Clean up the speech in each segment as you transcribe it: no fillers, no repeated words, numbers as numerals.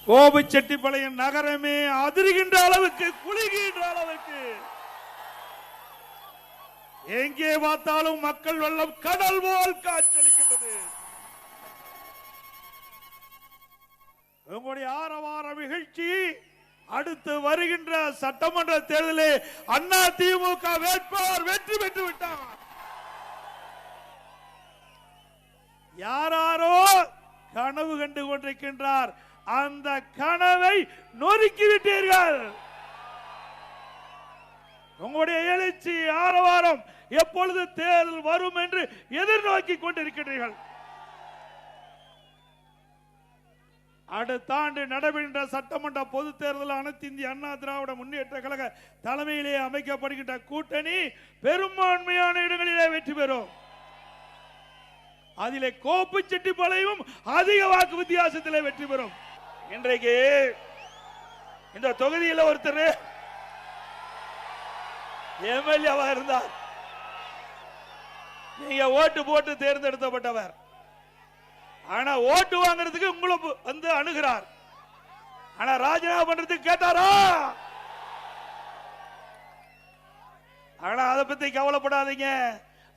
கோபிச்செட்டிப்பாளையம் நகரமே அதிர்கின்ற அளவுக்கு, குலுகின்ற அளவுக்கு, எங்கே பார்த்தாலும் மக்கள் வெள்ளம் கடல் போல் காட்சியளிக்கின்றது. உங்களுடைய ஆரவார நிகழ்ச்சி அடுத்து வருகின்ற சட்டமன்ற தேர்தலில் அண்ணா திமுக வேட்பாளர் வெற்றி பெற்று விட்டார். யாரோ கனவு கண்டு கொண்டிருக்கின்றார், அந்த கனவை நொறுக்கிவிட்டீர்கள். உங்களுடைய எழுச்சி ஆரவாரம் எப்பொழுது தேர்தல் வரும் என்று எதிர்நோக்கி கொண்டிருக்கிறீர்கள். அடுத்த ஆண்டு நடைபெறுகின்ற சட்டமன்ற பொது தேர்தல் அனைத்து இந்திய அண்ணா திராவிட முன்னேற்ற கழக தலைமையிலே அமைக்கப்படுகின்ற கூட்டணி பெரும்பான்மையான இடங்களிலே வெற்றி பெறும். அதிலே கோபிச்செட்டிப்பாளையம் அதிக வாக்கு வித்தியாசத்திலே வெற்றி பெறும். இன்றைக்கு இந்த தொகுதியில் ஒருத்தர் எம்எல்ஏவா இருந்தார், நீங்க ஓட்டு போட்டு தேர்ந்தெடுக்கப்பட்டவர். ஆனா ஓட்டு வாங்குறதுக்கு உங்களை வந்து அணுகிறார், ஆனா ராஜினாமா பண்றதுக்கு கேட்டாரா? ஆனா அதை பத்தி கவலைப்படாதீங்க.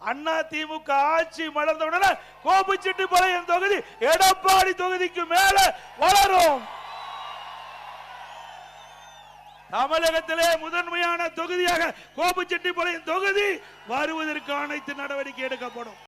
அண்ணா திமுக ஆட்சி மலர்ந்தவுடனே கோபிச்செட்டிப்பாளையம் தொகுதி எடப்பாடி தொகுதிக்கு மேல வளரும். தமிழகத்திலே முதன்மையான தொகுதியாக கோபிச்செட்டிப்பாளையம் தொகுதி வருவதற்கு அனைத்து நடவடிக்கை எடுக்கப்படும்.